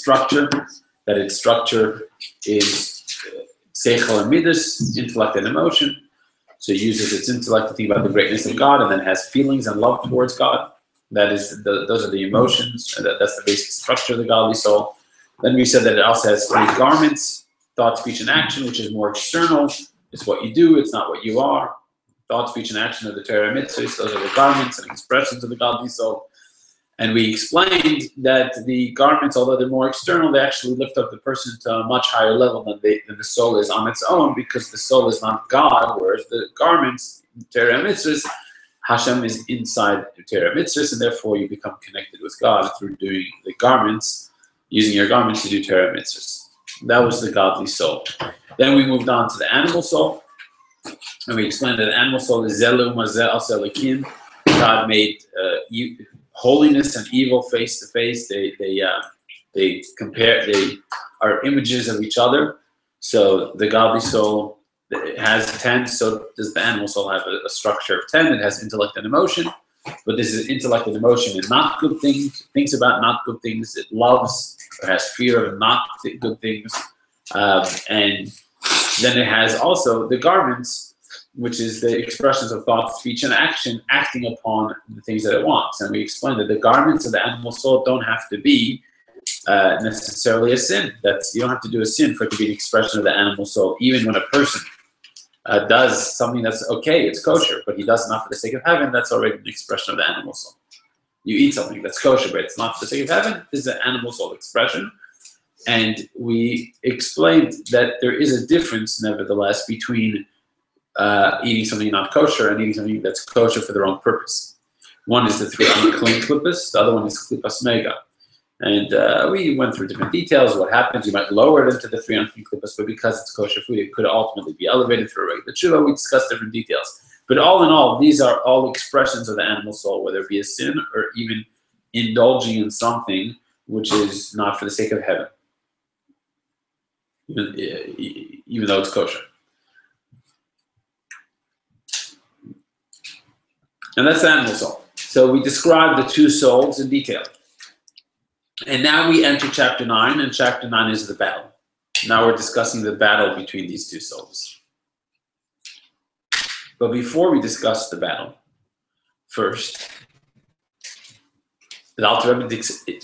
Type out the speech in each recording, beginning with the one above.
structure, that its structure is seichel and midas, intellect and emotion. So it uses its intellect to think about the greatness of God, and then has feelings and love towards God. That is, those are the emotions, and that's the basic structure of the godly soul. Then we said that it also has 3 garments: thought, speech, and action, which is more external. It's what you do, it's not what you are. Thought, speech, and action are the Torah mitzvahs. Those are the garments and expressions of the godly soul. And we explained that the garments, although they're more external, they actually lift up the person to a much higher level than the soul is on its own, because the soul is not God, whereas the garments, Torah mitzvahs, Hashem is inside the Torah mitzvahs, and therefore you become connected with God through doing the garments, using your garments to do Torah mitzvahs. That was the godly soul. Then we moved on to the animal soul, and we explained that the animal soul is Zelu Mazeh Asa Elokim. God made holiness and evil face to face. They compare. They are images of each other. So the godly soul has 10. So does the animal soul have a structure of 10? It has intellect and emotion. But this is intellect and emotion and not good things. It thinks about not good things. It loves or has fear of not good things. And then it has also the garments, which is the expressions of thought, speech, and action, acting upon the things that it wants. And we explained that the garments of the animal soul don't have to be necessarily a sin. You don't have to do a sin for it to be an expression of the animal soul. Even when a person does something that's okay, it's kosher, but he does it not for the sake of heaven, that's already an expression of the animal soul. You eat something that's kosher, but it's not for the sake of heaven, this is an animal soul expression. And we explained that there is a difference, nevertheless, between eating something not kosher and eating something that's kosher for the wrong purpose. One is the 3 unclean klippas, the other one is klippas mega. And we went through different details. What happens? You might lower it into the 3 unclean klippas, but because it's kosher food, it could ultimately be elevated through a regular tshuva. We discussed different details. But all in all, these are all expressions of the animal soul, whether it be a sin or even indulging in something which is not for the sake of heaven, even though it's kosher. And that's the animal soul. So we described the 2 souls in detail. And now we enter chapter 9, and chapter 9 is the battle. Now we're discussing the battle between these 2 souls. But before we discuss the battle, first, the Alter Rebbe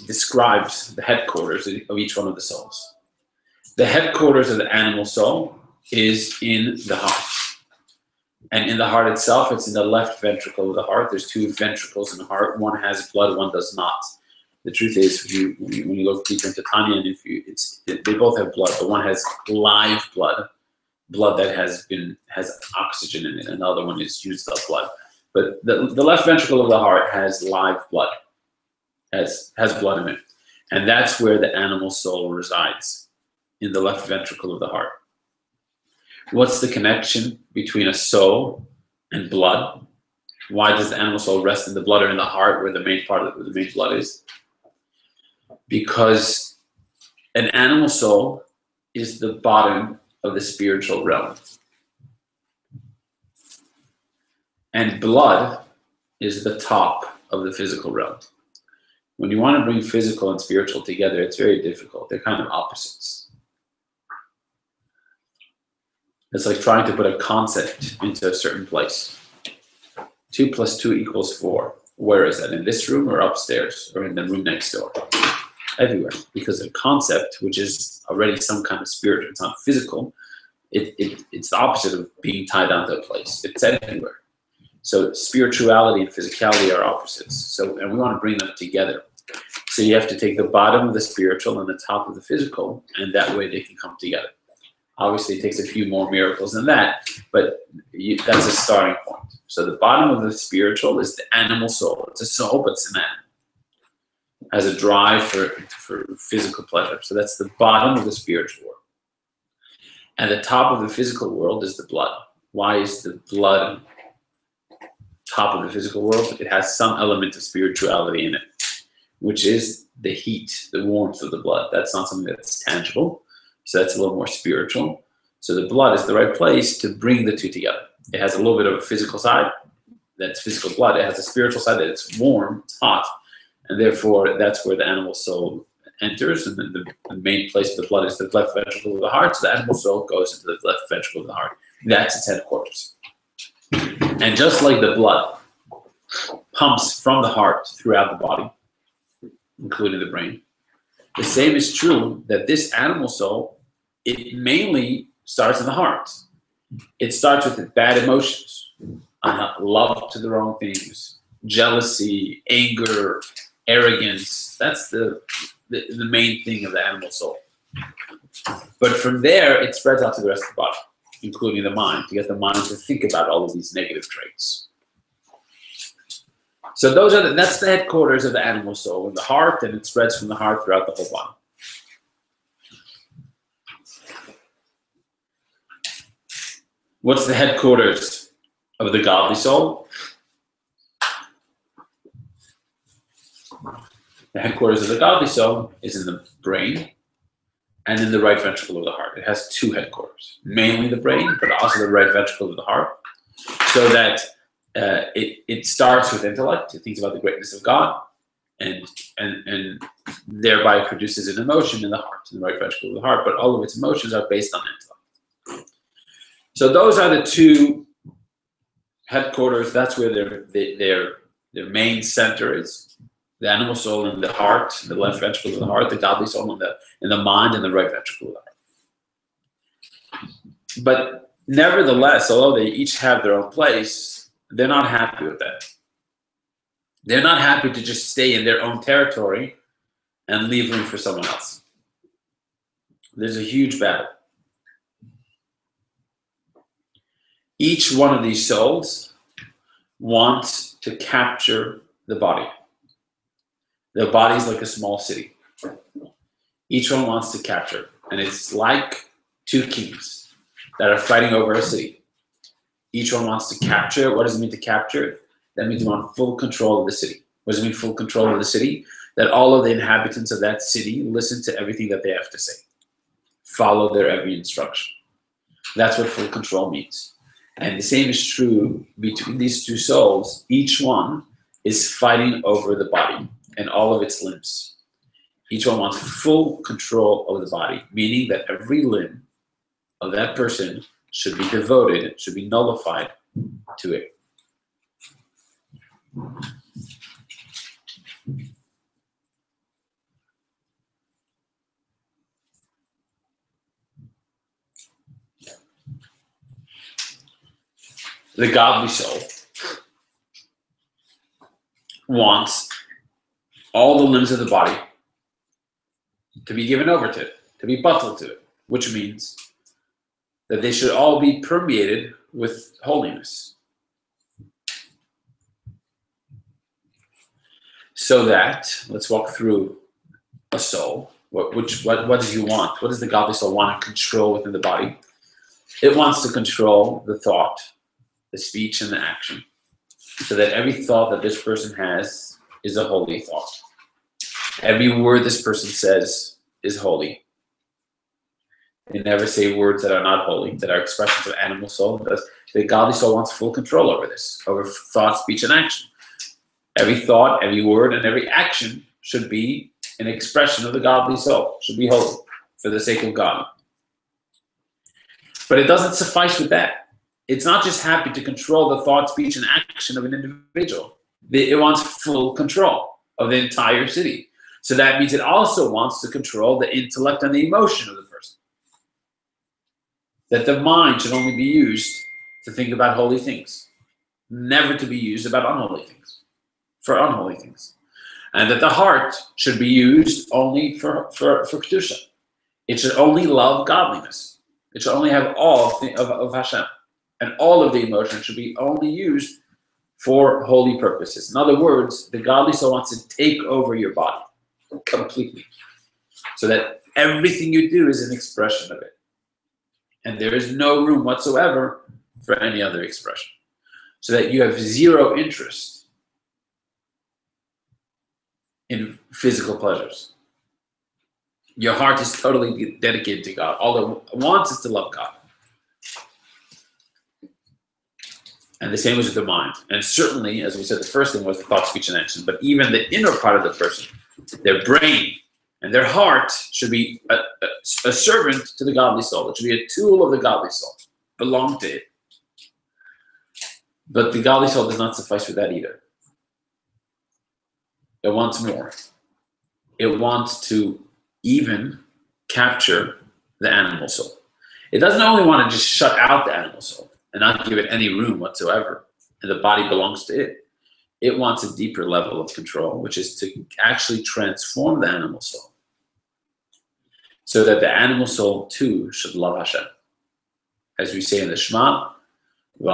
describes the headquarters of each one of the souls. The headquarters of the animal soul is in the heart. And in the heart itself, it's in the left ventricle of the heart. There's 2 ventricles in the heart. One has blood, one does not. The truth is, when you look deeper into Tanya, and they both have blood, but one has live blood that has oxygen in it, and the other one is used up blood. But the left ventricle of the heart has live blood, has blood in it, and that's where the animal soul resides, in the left ventricle of the heart. What's the connection between a soul and blood? Why does the animal soul rest in the blood or in the heart, where the main blood is? Because an animal soul is the bottom of the spiritual realm. And blood is the top of the physical realm. When you want to bring physical and spiritual together, it's very difficult. They're kind of opposites. It's like trying to put a concept into a certain place. 2 + 2 = 4. Where is that? In this room or upstairs or in the room next door? Everywhere. Because a concept, which is already some kind of spirit, it's not physical, it's the opposite of being tied down to a place. It's everywhere. So spirituality and physicality are opposites. And we want to bring them together. So you have to take the bottom of the spiritual and the top of the physical, and that way they can come together. Obviously, it takes a few more miracles than that, but that's a starting point. So the bottom of the spiritual is the animal soul. It's a soul, but it's an animal. Has a drive for physical pleasure. So that's the bottom of the spiritual world. And the top of the physical world is the blood. Why is the blood top of the physical world? It has some element of spirituality in it, which is the heat, the warmth of the blood. That's not something that's tangible. So that's a little more spiritual. So the blood is the right place to bring the 2 together. It has a little bit of a physical side. That's physical blood. It has a spiritual side that it's warm, it's hot. And therefore, that's where the animal soul enters, and then the main place of the blood is the left ventricle of the heart. So the animal soul goes into the left ventricle of the heart. That's its headquarters. And just like the blood pumps from the heart throughout the body, including the brain, the same is true that this animal soul, it mainly starts in the heart. It starts with bad emotions, love to the wrong things, jealousy, anger, arrogance. That's the main thing of the animal soul. But from there, it spreads out to the rest of the body, including the mind, to get the mind to think about all of these negative traits. So that's the headquarters of the animal soul in the heart, and it spreads from the heart throughout the whole body. What's the headquarters of the godly soul? The headquarters of the godly soul is in the brain and in the right ventricle of the heart. It has two headquarters, mainly the brain, but also the right ventricle of the heart, so that it starts with intellect. It thinks about the greatness of God, and thereby produces an emotion in the heart, in the right ventricle of the heart. But all of its emotions are based on intellect. So those are the two headquarters. That's where their main center is. The animal soul in the heart, the left ventricle of the heart, the godly soul in the mind and the right ventricle of the heart. But nevertheless, although they each have their own place, they're not happy with that. They're not happy to just stay in their own territory and leave room for someone else. There's a huge battle. Each one of these souls wants to capture the body. The body is like a small city. Each one wants to capture. And it's like two kings that are fighting over a city. Each one wants to capture. What does it mean to capture? That means you want full control of the city. What does it mean, full control of the city? That all of the inhabitants of that city listen to everything that they have to say. Follow their every instruction. That's what full control means. And the same is true between these two souls. Each one is fighting over the body and all of its limbs. Each one wants full control of the body, meaning that every limb of that person should be devoted, should be nullified to it. The godly soul wants all the limbs of the body to be given over to it, to be buttled to it, which means that they should all be permeated with holiness. So that, let's walk through a soul. What does you want? What does the godly soul want to control within the body? It wants to control the thought, the speech, and the action, so that every thought that this person has is a holy thought. Every word this person says is holy. They never say words that are not holy, that are expressions of animal soul. The godly soul wants full control over this, over thought, speech, and action. Every thought, every word, and every action should be an expression of the godly soul, should be holy for the sake of God. But it doesn't suffice with that. It's not just happy to control the thought, speech, and action of an individual. It wants full control of the entire city. So that means it also wants to control the intellect and the emotion of the person. That the mind should only be used to think about holy things, never to be used about unholy things, for unholy things. And that the heart should be used only for Kedusha. It should only love godliness. It should only have all of Hashem. And all of the emotion should be only used for holy purposes. In other words, the godly soul wants to take over your body completely, so that everything you do is an expression of it. And there is no room whatsoever for any other expression. So that you have zero interest in physical pleasures. Your heart is totally dedicated to God. All it wants is to love God. And the same was with the mind. And certainly, as we said, the first thing was the thought, speech, and action. But even the inner part of the person, their brain, And their heart should be a servant to the godly soul. It should be a tool of the godly soul, belong to it. But the godly soul does not suffice for that either. It wants more. It wants to even capture the animal soul. It doesn't only want to just shut out the animal soul and not give it any room whatsoever, and the body belongs to it. It wants a deeper level of control, which is to actually transform the animal soul so that the animal soul too should love Hashem. As we say in the Shema, you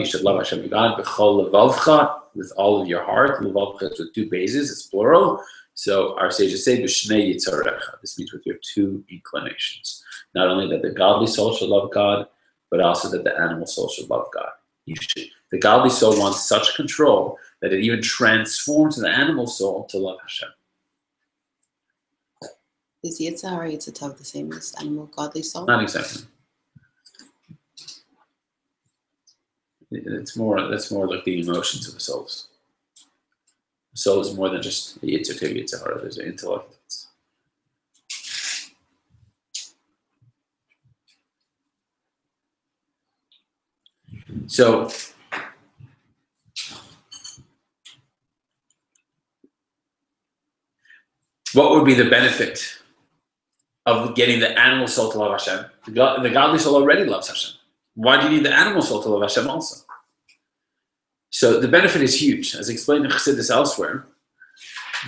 should love Hashem your God with all of your heart. Levavcha is with two bases, it's plural. So our sages say, this means with your two inclinations. Not only that the godly soul should love God, but also that the animal soul should love God. The godly soul wants such control that it even transforms the animal soul to love Hashem. Is Yitzhak or Yitzhak the same as animal godly soul? Not exactly. That's more like the emotions of the souls. The soul is more than just the Yitzhak, Yitzhak. There's an intellect. So, what would be the benefit of getting the animal soul to love Hashem? The godly soul already loves Hashem. Why do you need the animal soul to love Hashem also? So the benefit is huge. As explained in Chassidus elsewhere,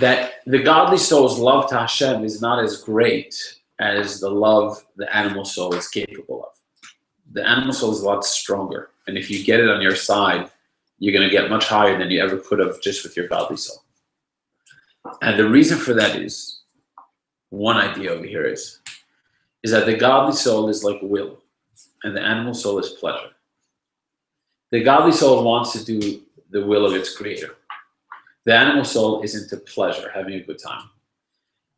that the godly soul's love to Hashem is not as great as the love the animal soul is capable of. The animal soul is a lot stronger. And if you get it on your side, you're going to get much higher than you ever could have just with your godly soul. And the reason for that is, one idea over here is that the godly soul is like will, and the animal soul is pleasure. The godly soul wants to do the will of its creator. The animal soul is into pleasure, having a good time.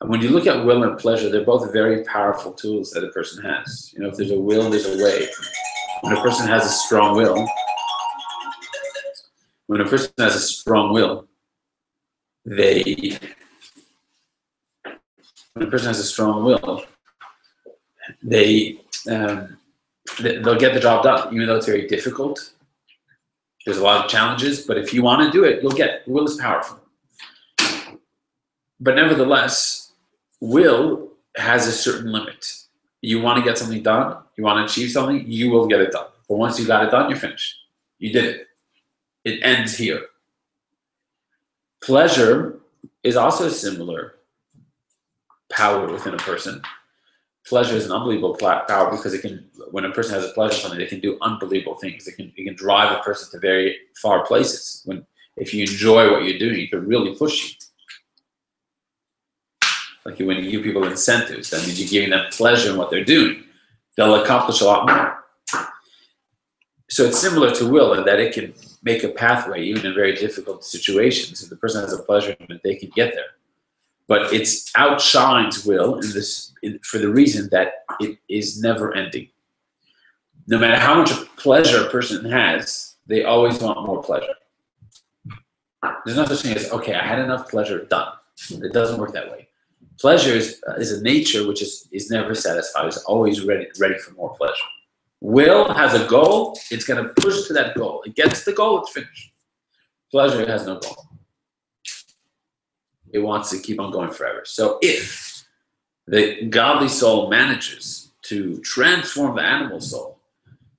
And when you look at will and pleasure, they're both very powerful tools that a person has. You know, if there's a will, there's a way. When a person has a strong will, they'll get the job done, even though it's very difficult. There's a lot of challenges, but if you want to do it, you'll get it. Will is powerful. But nevertheless, will has a certain limit. You want to get something done, you want to achieve something, you will get it done. But once you got it done, you're finished. You did it. It ends here. Pleasure is also a similar power within a person. Pleasure is an unbelievable power because it can, when a person has a pleasure in something, they can do unbelievable things. It can drive a person to very far places. If you enjoy what you're doing, it can really push you. Like when you give people incentives, that means you're giving them pleasure in what they're doing. They'll accomplish a lot more. So it's similar to will in that it can make a pathway even in very difficult situations. If the person has a pleasure in it, they can get there. But it outshines will for the reason that it is never ending. No matter how much pleasure a person has, they always want more pleasure. There's no such thing as, okay, I had enough pleasure, done. It doesn't work that way. Pleasure is a nature which is never satisfied. It's always ready for more pleasure. Will has a goal. It's going to push to that goal. It gets the goal, it's finished. Pleasure has no goal. It wants to keep on going forever. So if the godly soul manages to transform the animal soul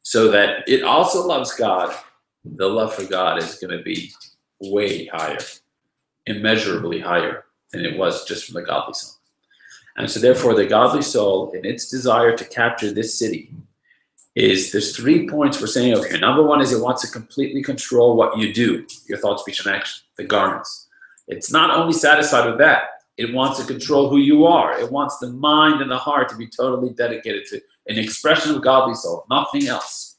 so that it also loves God, the love for God is going to be way higher, immeasurably higher than it was just from the godly soul. And so therefore the godly soul, in its desire to capture this city, there's 3 points we're saying over here. Number one is it wants to completely control what you do, your thought, speech, and action, the garments. It's not only satisfied with that, it wants to control who you are. It wants the mind and the heart to be totally dedicated to an expression of godly soul, nothing else.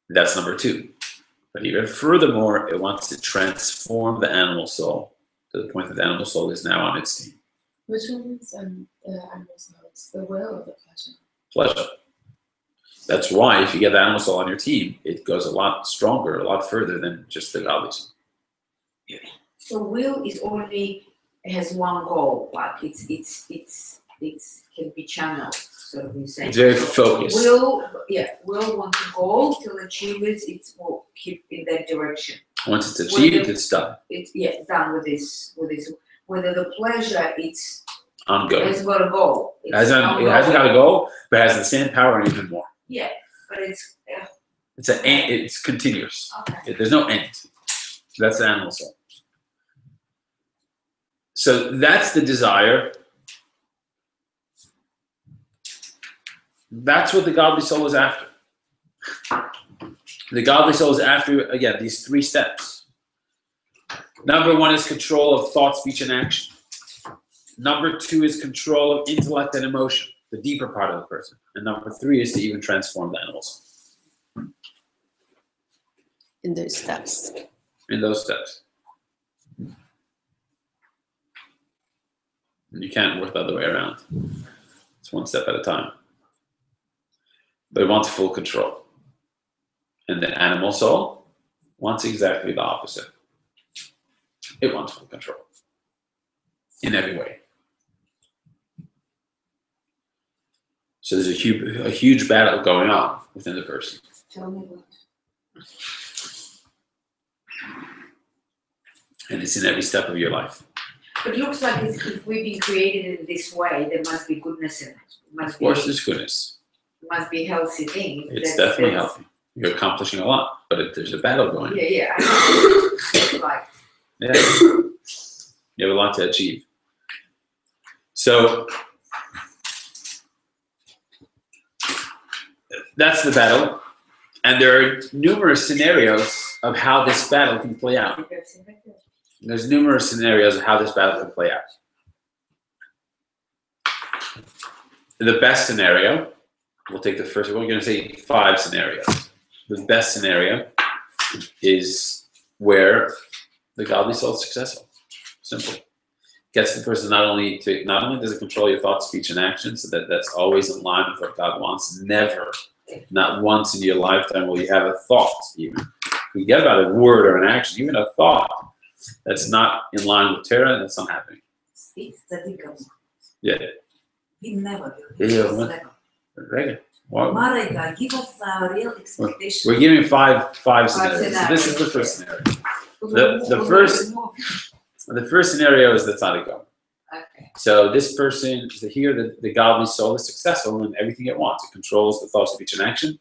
That's number two. But even furthermore, it wants to transform the animal soul to the point that the animal soul is now on its team. Which one is the animal soul? It's the will or the pleasure? Pleasure. That's why if you get the animal soul on your team, it goes a lot stronger, a lot further than just the godly soul. So will is only has one goal, like it's can be channeled, so we say. It's very focused. Will want to go to achieve it. It will keep in that direction. Once it's achieved, it's done. It's done with this. Whether the pleasure it's Ongoing. it's got a goal. It hasn't got a goal, but it has the same power and even more. Yeah, but it's it's continuous. okay. There's no end. That's the animal soul. So that's the desire. That's what the godly soul is after. The godly soul is after, again, these 3 steps. Number 1 is control of thought, speech, and action. Number 2 is control of intellect and emotion, the deeper part of the person. And number 3 is to even transform the animals. In those steps. In those steps. And you can't work the other way around. It's 1 step at a time. But it wants full control. And the animal soul wants exactly the opposite. It wants full control. In every way. So there's a huge battle going on within the person. Tell me what. And it's in every step of your life. But it looks like if we've been created in this way, there must be goodness in it. Of course, there's goodness. It must be a healthy thing. It's definitely healthy. You're accomplishing a lot, but there's a battle going. Yeah. I know. It's like. Yeah. You have a lot to achieve. So that's the battle. And there are numerous scenarios of how this battle can play out. There's numerous scenarios of how this battle can play out. The best scenario, we'll take the first, we're going to say 5 scenarios. The best scenario is where the godly soul is successful. Simple. Gets the person not only does it control your thoughts, speech, and actions, so that's always in line with what God wants. Never, not once in your lifetime will you have a thought, even. Forget about a word or an action, even a thought that's not in line with Torah, that's not happening. Yeah. He never Yeah, will. Right. Wow. Marika, give us a real expectation. We're giving five scenarios. So this is the first scenario. The first scenario is the tzaddik. Okay. So this person, here the godly soul is successful in everything it wants. It controls the thought, speech, and action.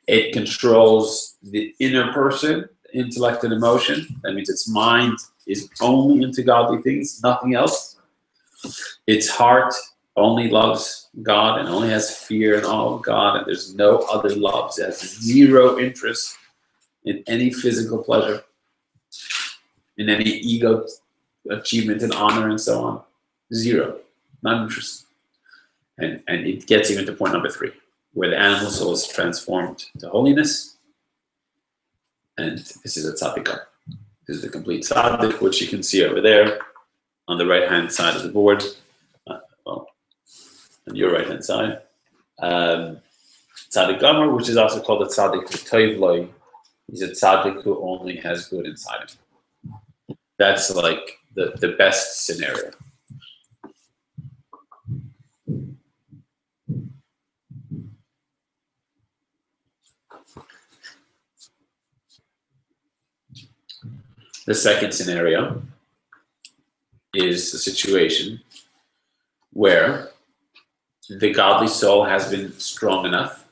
It controls the inner person, intellect and emotion. That means its mind is only into godly things, nothing else. Its heart only loves God and only has fear and awe of God, and there's no other loves. It has 0 interest in any physical pleasure, in any ego achievement and honor and so on. 0. Not interested. And it gets even to point number 3, where the animal soul is transformed to holiness. And this is a tzaddik. This is the complete tzaddik, which you can see over there on the right-hand side of the board. On your right-hand side. Tzaddik Gomer, which is also called a tzaddik toivloi. He's a tzaddik who only has good inside him. That's like the best scenario. The second scenario is a situation where the godly soul has been strong enough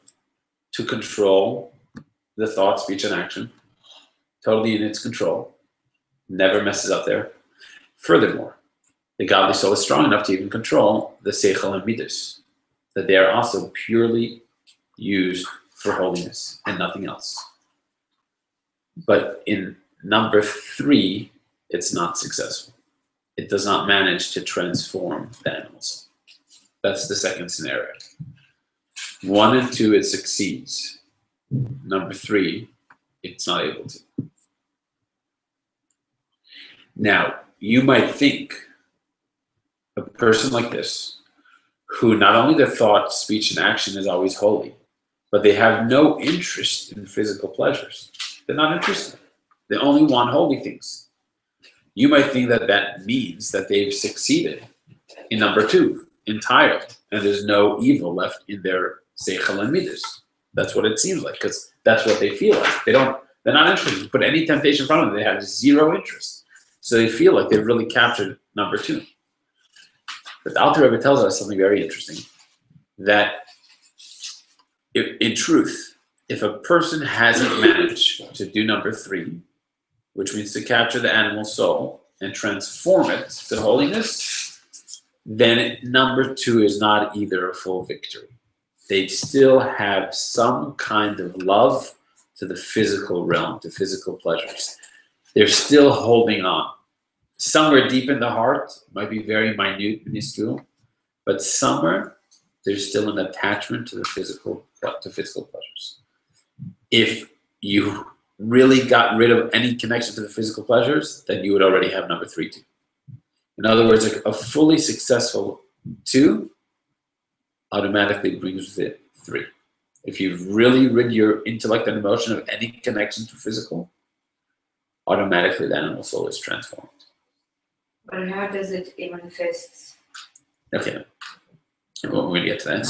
to control the thought, speech, and action, totally in its control, never messes up there. Furthermore, the godly soul is strong enough to even control the seichel and midas, that they are also purely used for holiness and nothing else. But in number 3, it's not successful. It does not manage to transform the animals. That's the second scenario. 1 and 2, it succeeds. Number 3, it's not able to. Now, you might think a person like this, who not only their thought, speech, and action is always holy, but they have no interest in physical pleasures. They're not interested. They only want holy things. you might think that that means that they've succeeded in number 2 entirely, and there's no evil left in their seichel and midas. That's what it seems like, because that's what they feel like. They're not interested. You put any temptation in front of them, they have zero interest. So they feel like they've really captured number 2. But the Alter Rebbe tells us something very interesting, that in truth, if a person hasn't managed to do number 3, which means to capture the animal soul and transform it to holiness, then number 2 is not either a full victory. They still have some kind of love to the physical realm, to physical pleasures. They're still holding on. Somewhere deep in the heart, might be very minute, minuscule, but somewhere there's still an attachment to the physical pleasures. If you really got rid of any connection to the physical pleasures, then you would already have number 3 too. In other words, a fully successful 2 automatically brings with it 3. If you've really rid your intellect and emotion of any connection to physical, automatically the animal soul is transformed. But how does it manifest? Okay, well, we're going to get to that.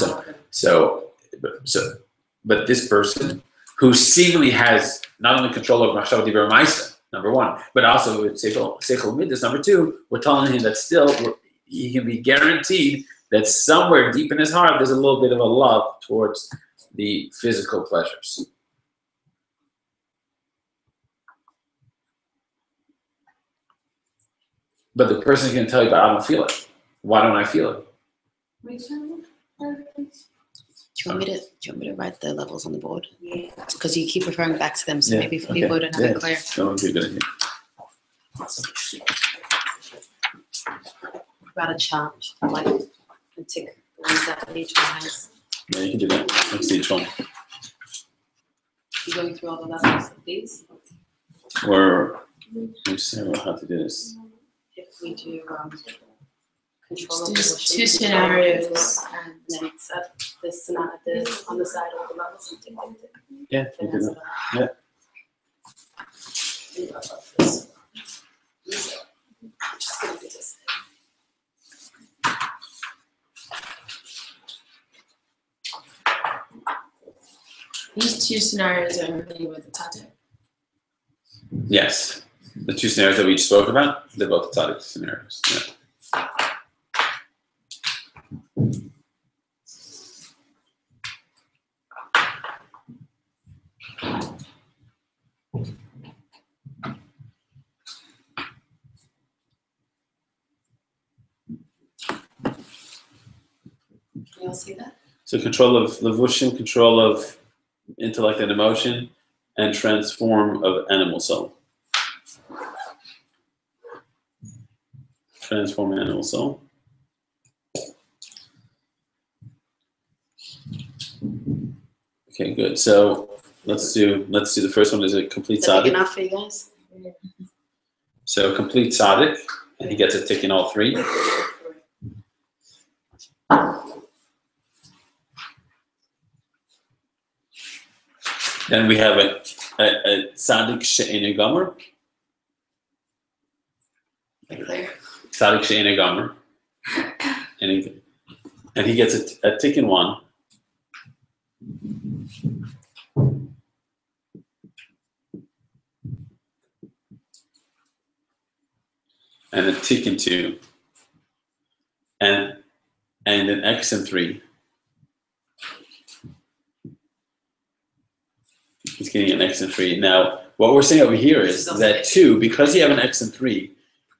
But this person who seemingly has not only control over Machshav Divrei Ma'aseh, number 1, but also with Seichel Midas, number 2, we're telling him that still he can be guaranteed that somewhere deep in his heart there's a little bit of a love towards the physical pleasures. But the person can tell you, but I don't feel it. Why don't I feel it? Do you want me to write the levels on the board? Yeah. Because you keep referring back to them, so Yeah, maybe okay. people don't have it clear. That would be a good idea. Write a chart, like, and tick the ones that each one has. Yeah, you can do that. Let's see each one. You going through all the levels of these? Or let me see how to do this. If we do control of There's emotion, 2 scenarios. and then set this scenario on the side of the levels and tick, tick, tick. Yeah, you can do that. Yeah. I'm just gonna do this. These 2 scenarios are really with the tate. Yes. The 2 scenarios that we just spoke about, they're both tzaddik scenarios. Yeah. Can you all see that? So control of levushim, control of intellect and emotion, and transform of animal soul. Transform animal soul. Okay, good. So let's do the first one. Is a complete Is that big tzaddik. enough for you guys? So complete tzaddik, and he gets a tick in all 3. Then we have a tzaddik she'eino gomer. Clear. Tzaddik she'eino gomer, and he gets a tick in 1. And a tick in 2, and an X in 3. He's getting an X in 3. Now, what we're saying over here is that 2, because you have an X in 3,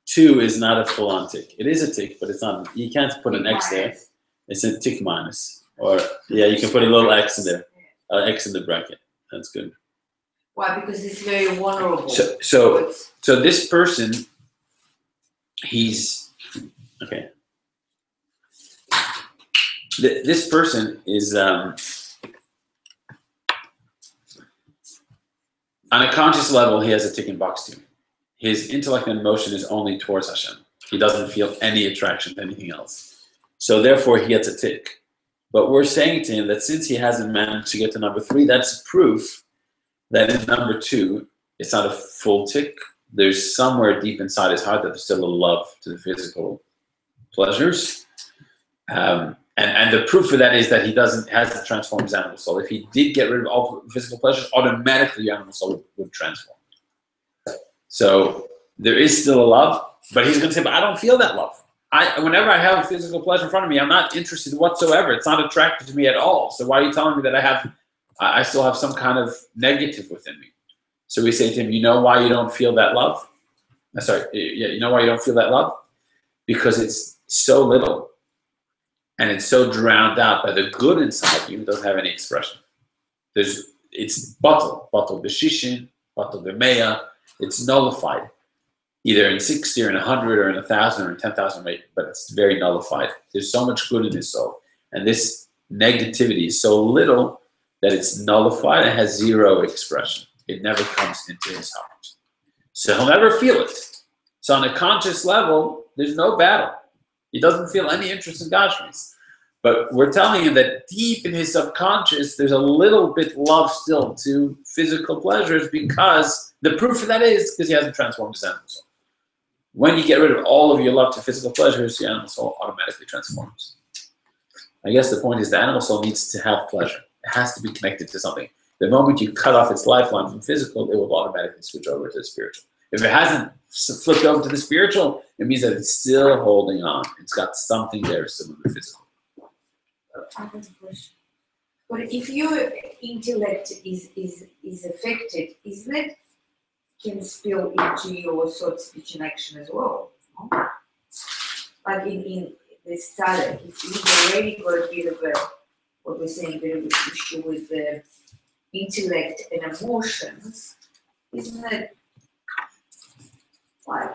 2 is not a full-on tick. It is a tick, but it's not. You can't put an X there. It's a tick minus, or yeah, you can put a little X in there, X in the bracket. That's good. Why? Because it's very vulnerable. So this person, he's okay. This person is on a conscious level. He has a ticking box too. His intellect and emotion is only towards Hashem. He doesn't feel any attraction to anything else. So therefore, he gets a tick. But we're saying to him that since he hasn't managed to get to number 3, that's proof that in number 2, it's not a full tick, there's somewhere deep inside his heart that there's still a love to the physical pleasures. And the proof for that is that he hasn't transformed his animal soul. If he did get rid of all physical pleasures, automatically your animal soul would transform. So there is still a love, but he's going to say, but I don't feel that love. Whenever I have a physical pleasure in front of me, I'm not interested whatsoever. It's not attracted to me at all. So why are you telling me that I still have some kind of negative within me? So we say to him, you know why you don't feel that love? You know why you don't feel that love? Because it's so little. And it's so drowned out by the good inside you, it doesn't have any expression. It's batal b'shishin, batal b'meya. It's nullified, either in 60 or in 100 or in 1,000 or in 10,000, but it's very nullified. There's so much good in his soul. And this negativity is so little that it's nullified and has zero expression. It never comes into his heart. So he'll never feel it. So on a conscious level, there's no battle. He doesn't feel any interest in Gashmis. But we're telling him that deep in his subconscious, there's a little bit love still to physical pleasures, because the proof of that is because he hasn't transformed his animal soul. When you get rid of all of your love to physical pleasures, your animal soul automatically transforms. I guess the point is the animal soul needs to have pleasure. It has to be connected to something. The moment you cut off its lifeline from physical, it will automatically switch over to the spiritual. If it hasn't flipped over to the spiritual, it means that it's still holding on. It's got something there still in the physical. I have a question. But if your intellect is affected, isn't it can spill into your thought, speech, and action as well? No? Like in the study, if you've already got a bit of what we're saying, a bit of an issue with the intellect and emotions, isn't it like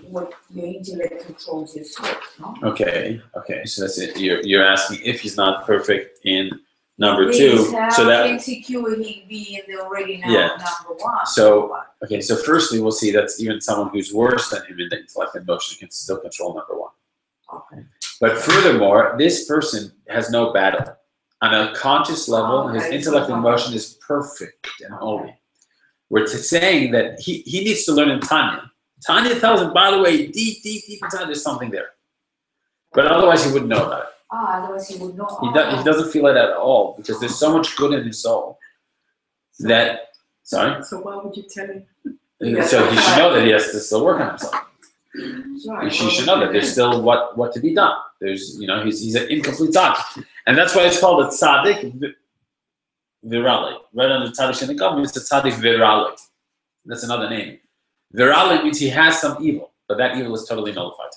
what your intellect controls your soul, no? Okay, so that's it. You're asking if he's not perfect in number two, so that insecure he be in the already now number one. So firstly we'll see that's even someone who's worse than him in the intellect and emotion can still control number one. Okay. But furthermore, this person has no battle. On a conscious level, his intellect and emotion is perfect and holy. We're saying that he needs to learn in Tanya. Tanya tells him, by the way, deep inside there's something there. But otherwise he wouldn't know about it. Otherwise he would not. He doesn't feel it at all, because there's so much good in his soul that, sorry? So why would you tell him? So he should know that he has to still work on himself. Right. He should know that there's still what to be done. There's, he's an incomplete tzaddik. And that's why it's called a tzaddik virali. Right under tzaddik shenikam, it's a tzaddik virali. That's another name. Virali means he has some evil, but that evil is totally nullified.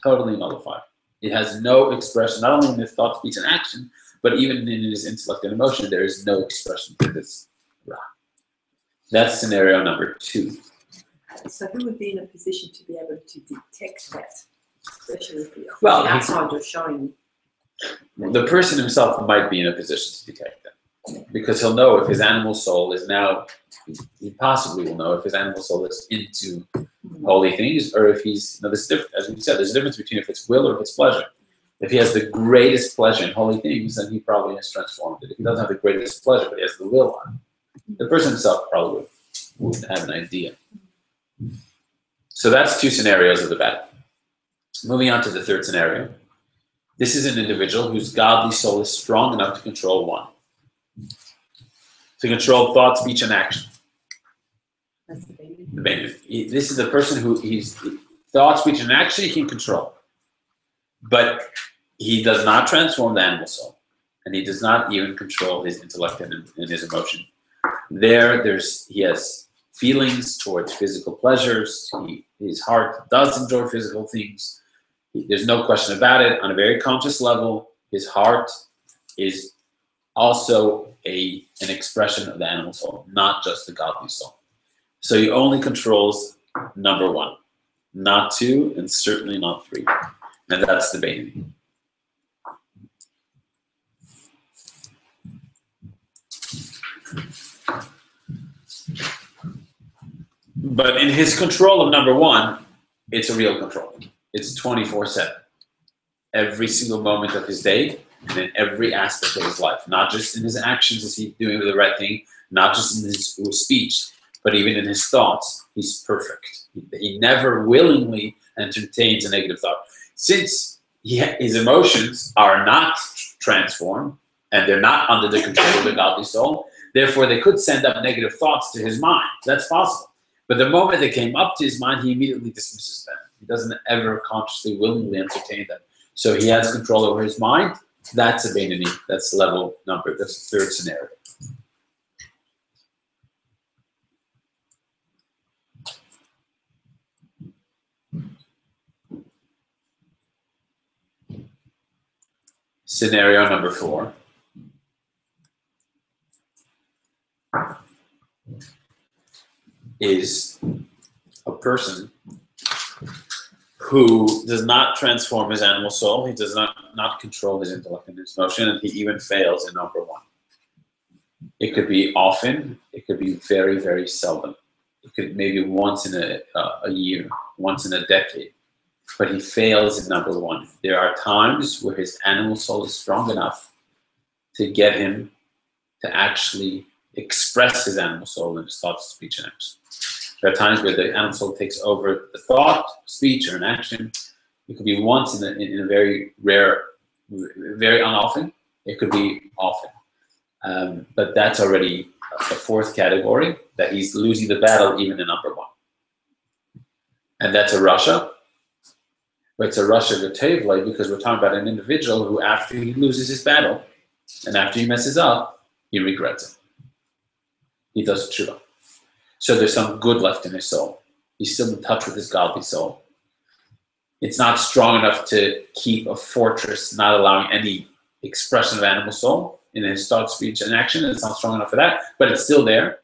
Totally nullified. It has no expression, not only in his thought, speech, and action, but even in his intellect and emotion, there is no expression to this ra. That's scenario number 2. So who would be in a position to be able to detect that, especially if the outside you're showing? The person himself might be in a position to detect that, because he'll know if his animal soul is now, he possibly will know if his animal soul is into holy things, or if he's, there's different, as we said, there's a difference between if it's will or if it's pleasure. If he has the greatest pleasure in holy things, then he probably has transformed it. If he doesn't have the greatest pleasure, but he has the will on it, the person himself probably would have an idea. So that's 2 scenarios of the battle. Moving on to the 3rd scenario. This is an individual whose godly soul is strong enough to control one. To control thought, speech, and action. That's the baby. The baby. This is the person who he's thought, speech, and action he can control. But he does not transform the animal soul. And he does not even control his intellect and his emotion. He has feelings towards physical pleasures. His heart does enjoy physical things. There's no question about it. On a very conscious level, his heart is also an expression of the animal soul, not just the godly soul. So he only controls number 1, not 2, and certainly not 3. And that's the baby. But in his control of number 1, it's a real control. It's 24/7. Every single moment of his day, and in every aspect of his life. Not just in his actions, is he doing the right thing, not just in his speech, But even in his thoughts, he's perfect. He never willingly entertains a negative thought. Since his emotions are not transformed, and they're not under the control of the godly soul, therefore they could send up negative thoughts to his mind. That's possible. But the moment they came up to his mind, he immediately dismisses them. He doesn't ever consciously, willingly entertain them. So he has control over his mind. That's a Beinoni. That's level number. That's the third scenario. Scenario number 4 is a person who does not transform his animal soul. He does not control his intellect and his emotion, and he even fails in number 1. It could be often. It could be very, very seldom. It could maybe once in a year, once in a decade. But he fails in number 1. There are times where his animal soul is strong enough to get him to actually express his animal soul in his thoughts, speech, and action. There are times where the animal soul takes over the thought, speech, or an action. It could be once in a very rare, very unoften. It could be often. But that's already a 4th category, that he's losing the battle even in number 1. And that's a Russia. But it's a Russia Gatevle because we're talking about an individual who, after he loses his battle and after he messes up, he regrets it. He does tshuva. So there's some good left in his soul. He's still in touch with his godly soul. It's not strong enough to keep a fortress, not allowing any expression of animal soul in his thought, speech, and action. It's not strong enough for that, but it's still there.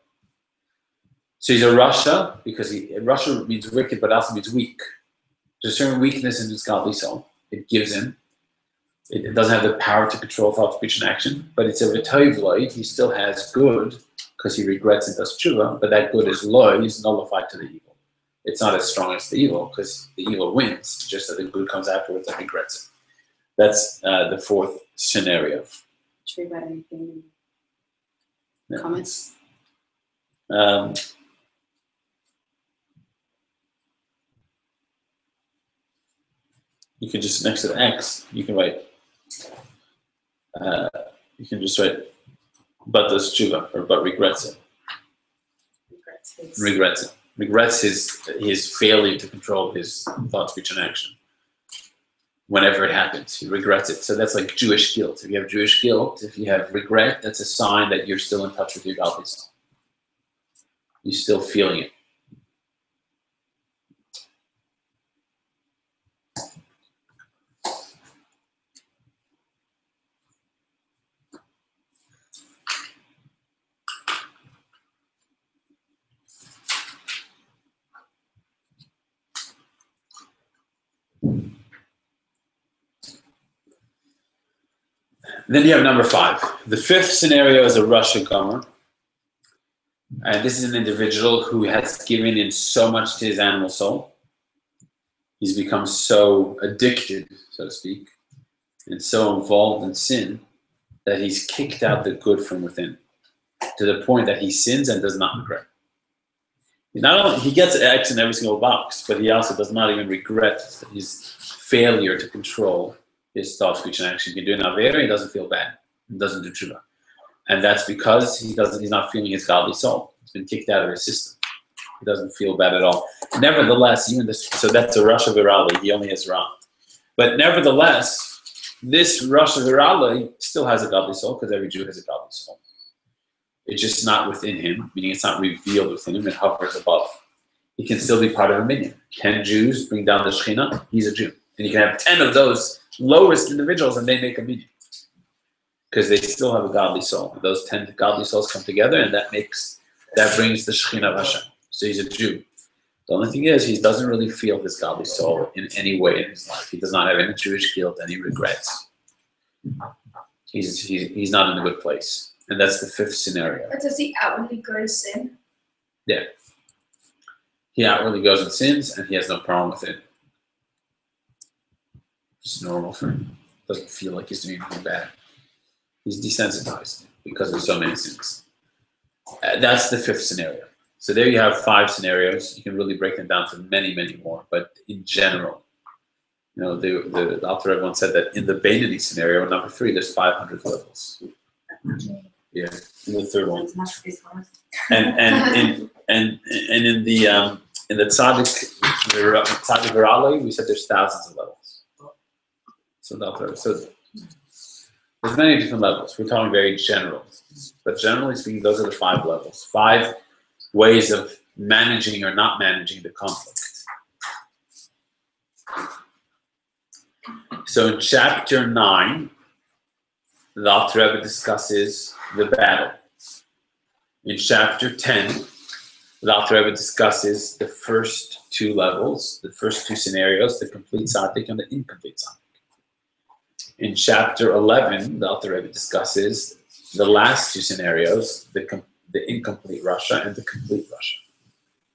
So he's a Russia because Russia means wicked, but also means weak. There's a certain weakness in his godly soul. It gives him. It doesn't have the power to control thought, speech, and action, but it's a v'toivloi. He still has good because he regrets and does tshuva, but that good is loy, is nullified to the evil. It's not as strong as the evil because the evil wins, just that the good comes afterwards and regrets it. That's the 4th scenario. Should we write anything? Yeah. Comments? You can just, next to the X, you can write, you can just write, but does tshuva, or but regrets it. Regrets it. Regrets his failure to control his thought, speech, and action. Whenever it happens, he regrets it. So that's like Jewish guilt. If you have Jewish guilt, if you have regret, that's a sign that you're still in touch with your godly soul. You're still feeling it. Then you have number 5. The 5th scenario is a Russia Gomer. And this is an individual who has given in so much to his animal soul. He's become so addicted, so to speak, and so involved in sin that he's kicked out the good from within to the point that he sins and does not regret. Not only he gets X in every single box, but he also does not even regret his failure to control his thought, speech, and action. He can do an avera, he doesn't feel bad. He doesn't do tshuva. And that's because he's not feeling his godly soul. It's been kicked out of his system. He doesn't feel bad at all. Nevertheless, even this, so that's a Rasha Virali, he only has Ra. But nevertheless, this Rasha Virali still has a godly soul because every Jew has a godly soul. It's just not within him, meaning it's not revealed within him, it hovers above. He can still be part of a minyan. 10 Jews bring down the Shekhinah, he's a Jew. And you can have 10 of those lowest individuals and they make a minyan. Because they still have a godly soul. Those 10 godly souls come together and that brings the Shekhinah of Hashem. So he's a Jew. The only thing is he doesn't really feel his godly soul in any way in his life. He does not have any Jewish guilt, any regrets. He's not in a good place. And that's the 5th scenario. But does he outwardly go to sin? Yeah. He outwardly goes and sins and he has no problem with it. It's normal for him. Doesn't feel like he's doing anything bad. He's desensitized because of so many sins. That's the 5th scenario. So there you have 5 scenarios. You can really break them down to many, many more. But in general, you know, the Alter Rebbe once said that in the Beinoni scenario, number 3, there's 500 levels. Yeah, in the third one. And in the Tzaddik Virale, we said there's thousands of levels. So there's many different levels. We're talking very general, but generally speaking, those are the 5 levels. 5 ways of managing or not managing the conflict. So in chapter 9, the Alter Rebbe discusses the battle. In chapter 10, the Alter Rebbe discusses the first 2 levels, the first 2 scenarios, the complete tzaddik and the incomplete tzaddik. In chapter 11, the Alter Rebbe discusses the last 2 scenarios, the incomplete Russia and the complete Russia.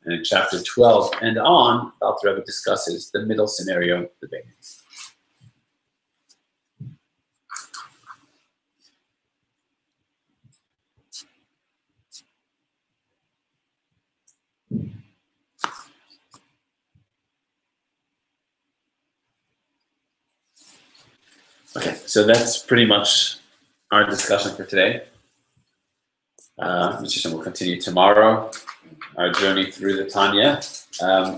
And in chapter 12 and on, the Alter Rebbe discusses the middle scenario, the Beinoni. Okay, so that's pretty much our discussion for today. We'll continue tomorrow, our journey through the Tanya.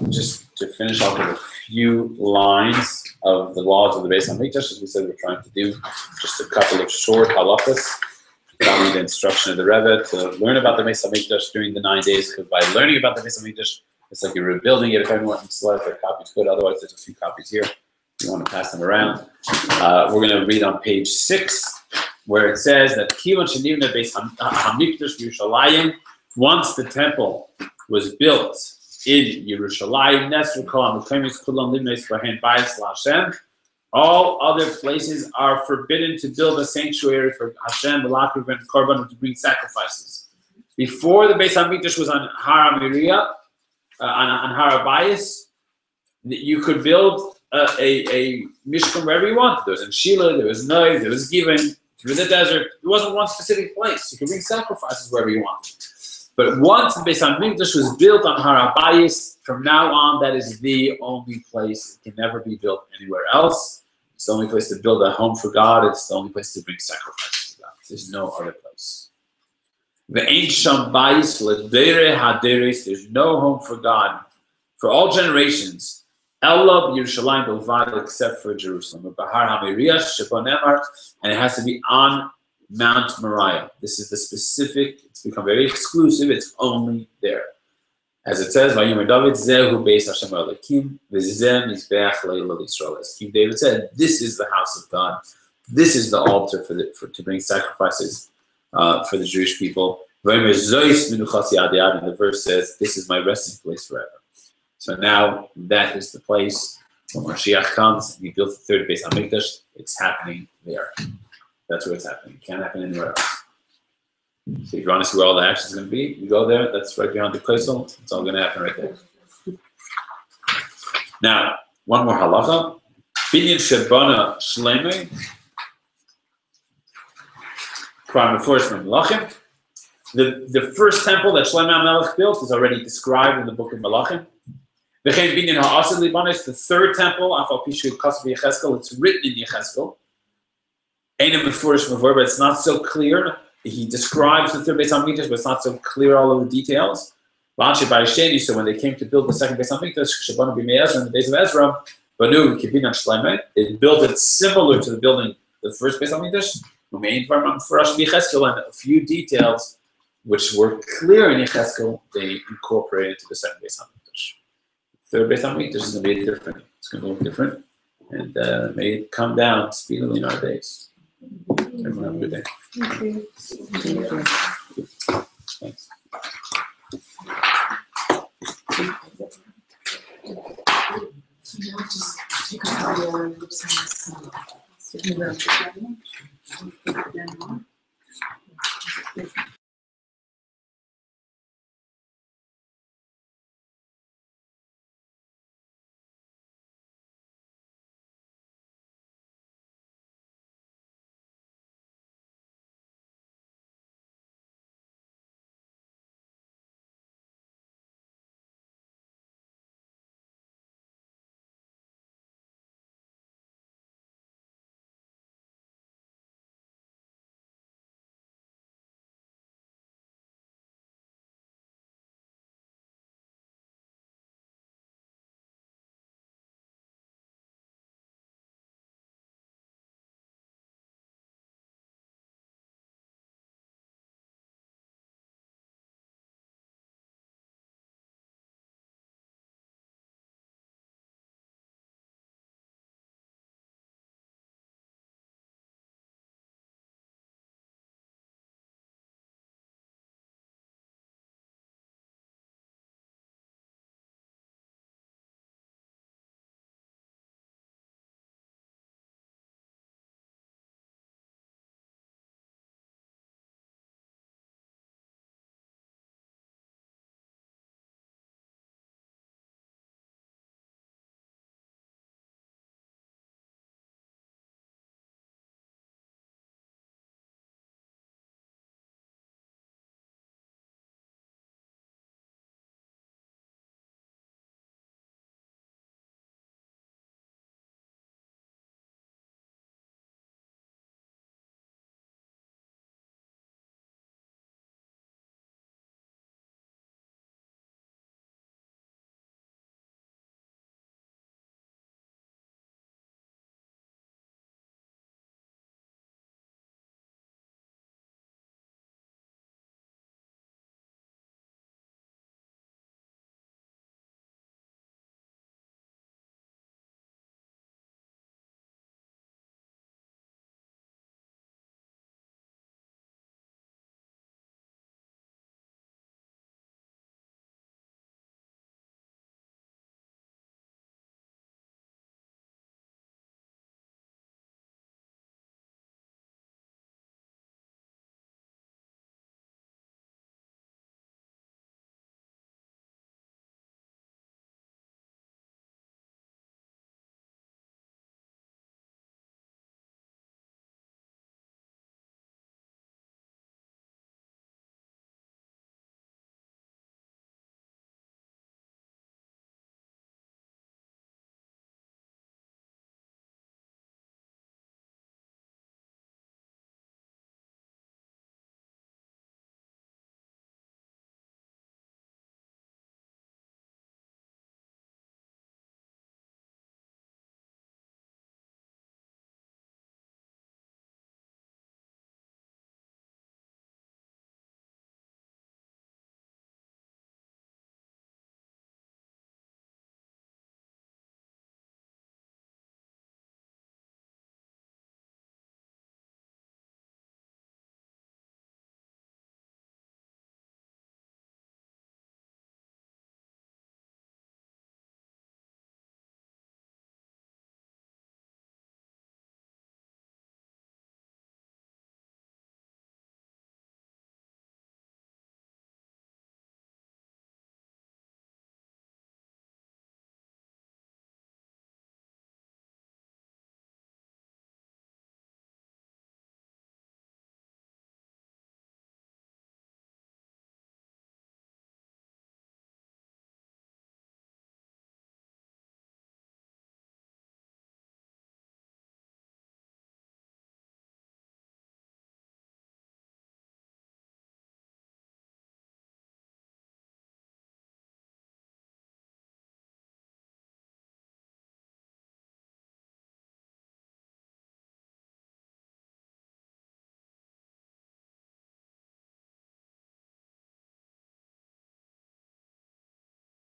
Just to finish off with a few lines of the laws of the Beis HaMikdash, as we said we're trying to do, just a couple of short halachas, following the instruction of the Rebbe to learn about the Beis HaMikdash during the 9 days, because by learning about the Beis HaMikdash, it's like you're rebuilding it. If anyone still has their copies, good. Otherwise, there's a few copies here. You want to pass them around. We're going to read on page 6, where it says that Kivan Shenivna Beis HaMikdash Yerushalayim, once the temple was built in Yerushalayim, Nesru Kol HaMekomis Kulam Limnes Bahen Bayis LaHashem, all other places are forbidden to build a sanctuary for Hashem, L'Akriv and Korban, to bring sacrifices. Before the Beis HaMikdash was on Har HaMoriah, on Har HaBayis, you could build a mishkan wherever you wanted. There was in Shiloh, there was Noiv, there was Given, through the desert. There wasn't one specific place. You could bring sacrifices wherever you wanted. But once the Beis HaMikdash was built on Har HaBayis, from now on, that is the only place. It can never be built anywhere else. It's the only place to build a home for God. It's the only place to bring sacrifices to God. There's no other place. Ve'ein sham bayis l'dereh haderes. There's no home for God for all generations. Ella Yerushalayim Bilvad, except for Jerusalem. Bahar HaMoriah Shebo Nemar, and it has to be on Mount Moriah. This is the specific. It's become very exclusive. It's only there, as it says. Vayomer David Zehu Beis Hashem Elokim V'Zeh Mizbeach Leilul Yisrael. As King David said, this is the house of God. This is the altar to bring sacrifices for the Jewish people. Vayomer Zois Menuchas Yad Yad, and the verse says, "This is my resting place forever." So now that is the place. When Mashiach comes and he builds the third Beis HaMikdash, it's happening there. That's where it's happening. It can't happen anywhere else. So if you want to see where all the action is going to be, you go there. That's right behind the Kosel. It's all going to happen right there. Now, one more halacha. Binyan Shebana Shleimei. From Melachim. The first temple that Shlomo HaMelech built is already described in the book of Melachim. The third temple, it's written in Yecheskel. But it's not so clear. He describes the third Beis HaMikdash, but it's not so clear all of the details. So when they came to build the second Beis HaMikdash, in the days of Ezra, they built it similar to the building the first Beis HaMikdash. And a few details which were clear in Yecheskel, they incorporated into the second Beis HaMikdash. Third Beis HaMikdash is going to be different. It's going to look different, and may it come down speedily in our days. Everyone have a good day. Thank you. Thanks. Now just take a video and put some